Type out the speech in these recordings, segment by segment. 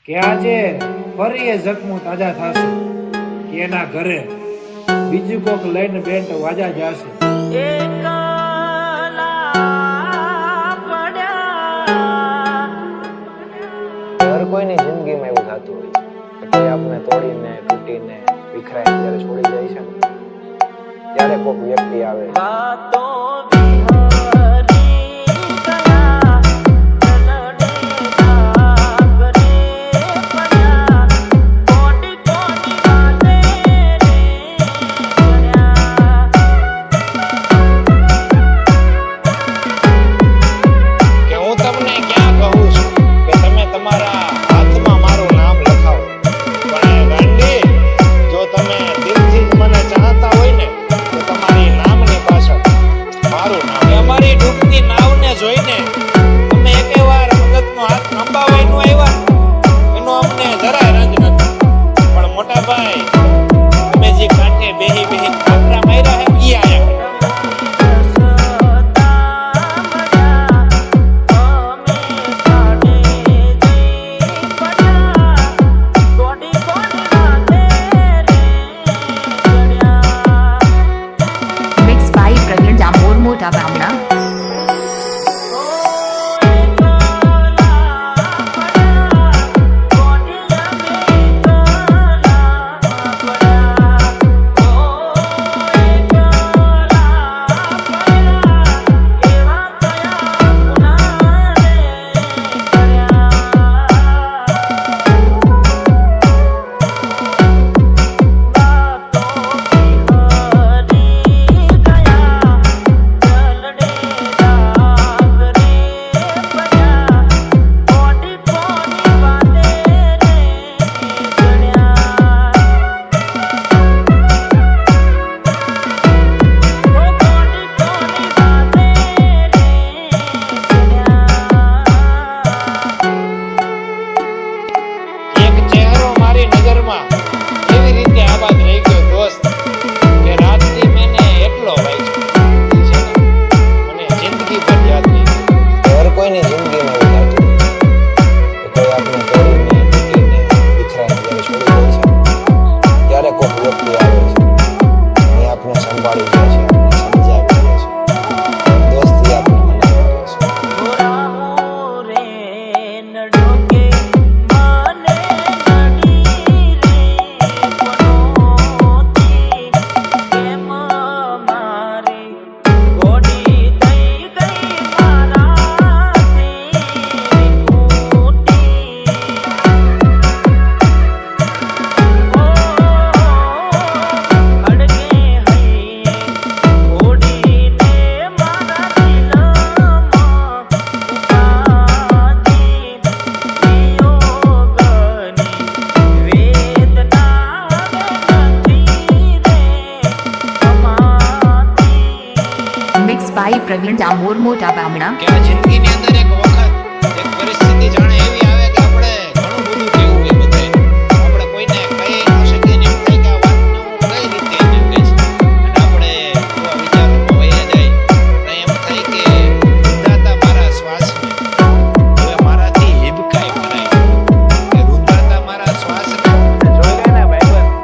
કે આજે ફરી એ જખમો તાજા થશે કે એના ઘરે બીજું કોક લઈને બેન્ટ વાજા જશે. હર કોઈની જિંદગીમાં એવું થતું હોય કે કોઈ આપણે તોડીને તૂટીને વિખરાઈને જ્યારે છોડી જાય છે ત્યારે કોઈક વ્યક્તિ આવે પ્રવીણ ડામોર મોટા બામણા. કે આ જિંદગીની અંદર એક વખત એક પરિસ્થિતિ જાણે એવી આવે કે આપણે ઘણું બધું કેવું હોય બધાય આપણે કોઈને કહી ન શકીએ ને એમ થાય કે આ વાત કઈ રીતે એને કહી અને આપણે એવા વિચારોમાં વહી જાય અને એમ થાય કે રૂંધાતા મારા શ્વાસને હવે મારાથી હિબકાઈ ભરાય કે રૂંધાતા મારા શ્વાસને જોઈ લે ને ભાઈબંધ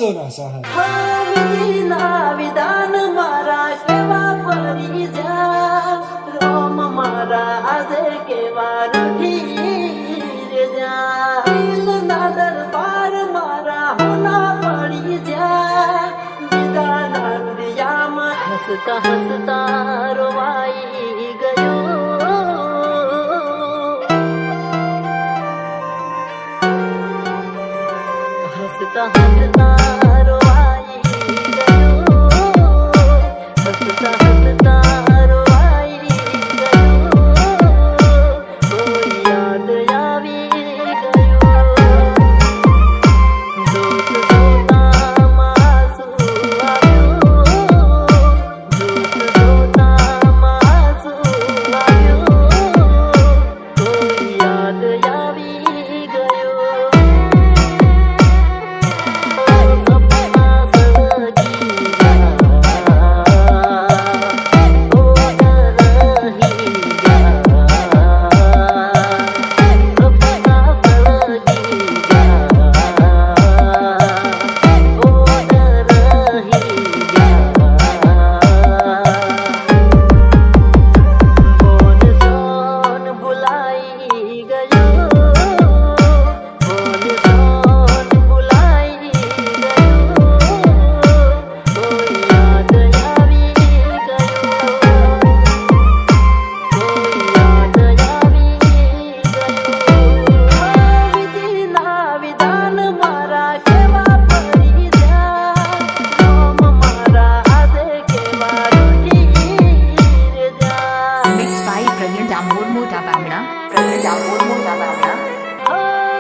વાંદોના સહારા. વિધિના વિધાન મારા કેવા પડી જા રોમ મારા આજે કેવા રૂઠી જા દિલના દરબાર મારા હોના પડી જા વિધાના દરિયામાં હસતા હસતા રોવાઈ ગયો હસતા હસતા રોવાઈ ગયો હસતા હસતા રોવાઈ ગયો કોઈ યાદ આવી ગયો જોત જોતામાં આંસુ આવ્યો જોત જોતામાં આંસુ આવ્યો કોઈ યાદ આવી ગયો Mixed by Praveen Damor Mota Bamna. Praveen Damor Mota Bamna.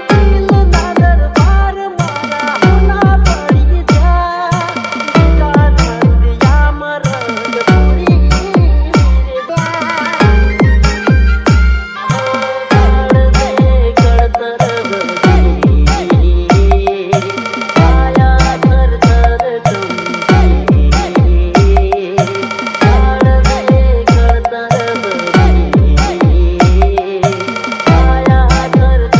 આયા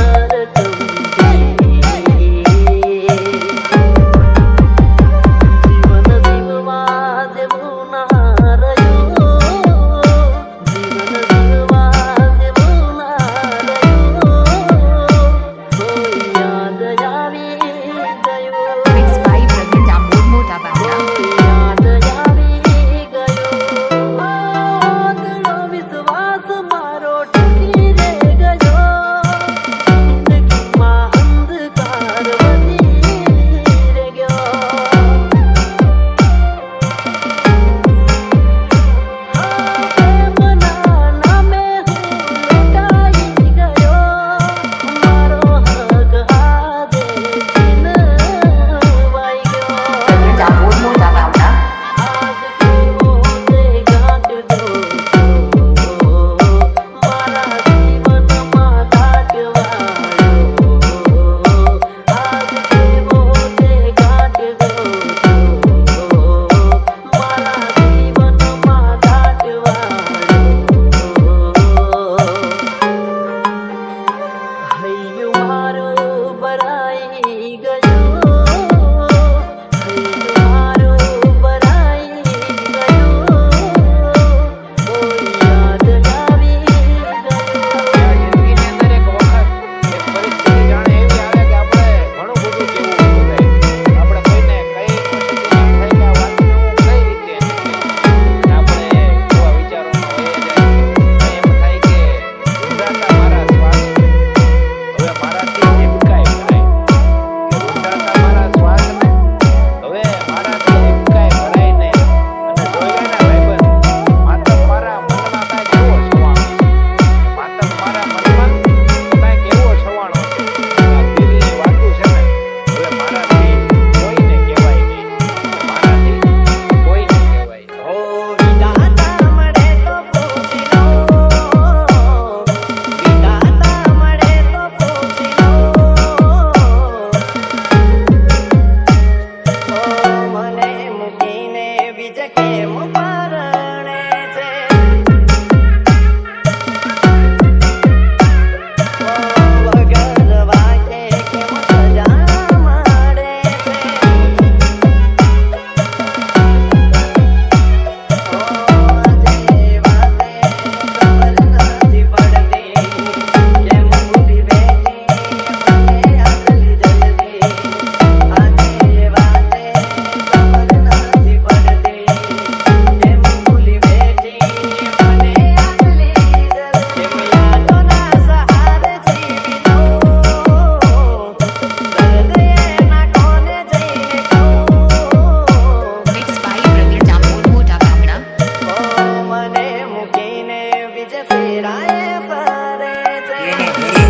ફરે છે. એના ઘરે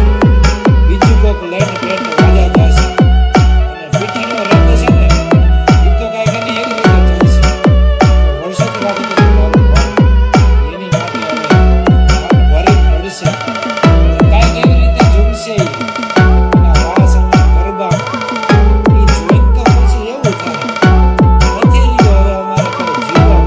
બીજું કોક લઈને બેન વાજા જશે અને પીઠીનો રંગ છે ને એ તો કાંઈક એની એવી રીતે ચાલશે. વર્ષોથી વાત હતી કે મારું મન એની માટે હવે મન ભરી પડશે કાંઈક એવી રીતે ઝૂમશે ઈ. એના વાસ અને ગરબા એ જોઈને તો પછી એવું થાય નથી રહ્યું હવે અમારે કોઈ જીવન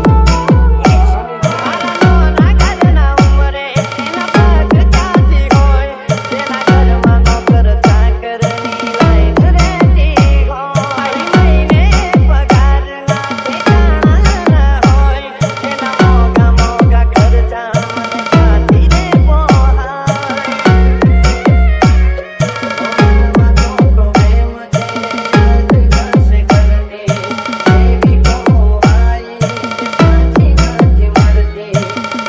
અને ખાલી નાના ઘરના ઉંમરે એના પગ ક્યાંથી હોય, જેના ઘરમાં નોકર ચાકરની લાઈન રહેતી હોય, મહિને પગારના ઠેકાણા ન હોય, એના મોંઘા મોંઘા ખર્ચા મને ક્યાંથી રે પોહાય. મનમાં તો પ્રેમ છે, યાદ કરશે કરતી, એવી કોવાઈ કે પાછી નથી મળતી.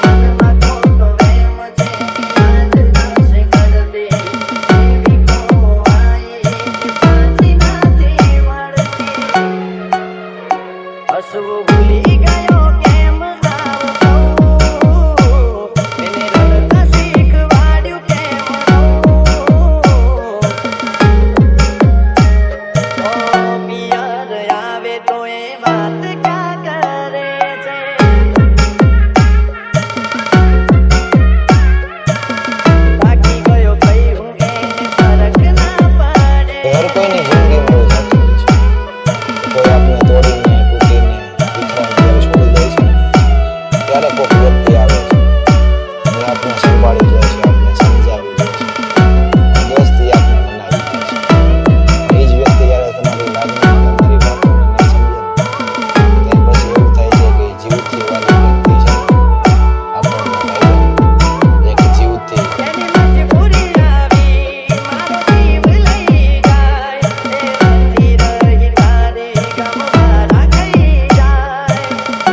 મનમાં તો પ્રેમ છે, યાદ કરશે કરતી, એવી કોવાઈ કે પાછી નથી મળતી. હસવું ભૂલી ગયો કેમ સાવ કહું, એને રડતા શીખવાડ્યું કેમ રહું. પિયર આવે તો એ વાત ક્યાં કરે છે. થાકી ગયો કઈ હું એને ફરક ના પડે. હર કોઈની જિંદગીમાં એવું થતું હોય છે. કોઈ આપણે તોડીને તૂટીને વિખરાઈને જ્યારે છોડી દે છે ત્યારે કોઈક વ્યક્તિ આવે છે અને આપણે સંભાળી લે છે, આપણે સમજાવી દે છે, દોસ્તી આપણે બનાવી દે છે. એ જ વ્યક્તિ જ્યારે તમારી લાગણી તમારી વાતોને નહીં સમજે ને ત્યારે પછી એવું થાય છે કે જીવથી વાલી વ્યક્તિ છે આપણને લાગે એક જીવથી એની મજબૂરી આવી મારો જીવ લઈ જાય, એ નથી રહી તારી ગમ મારા ગઈ જાય.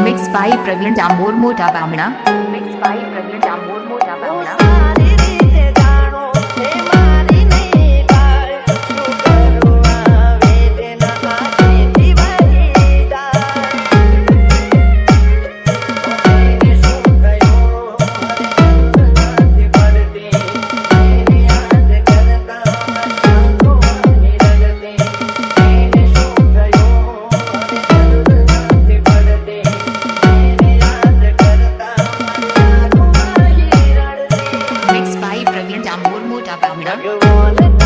Mixed by Praveen Damor Mota Bamna. Mixed by Praveen Damor Mota હું Bamna. સારી રીતે જાણું એ મારી નહીં થાય, શું કરું આ વેદના આખેથી વહી જાય. એને શું થયું મને ખબર નથી પડતી, એને યાદ કરતા મારી આંખો અહીં રડતી. એને શું થયું મને ખબર નથી પડતી, એને યાદ કરતા મારી આંખો અહીં રડતી. Mixed by Praveen Damor Mota Bamna. ભગવાન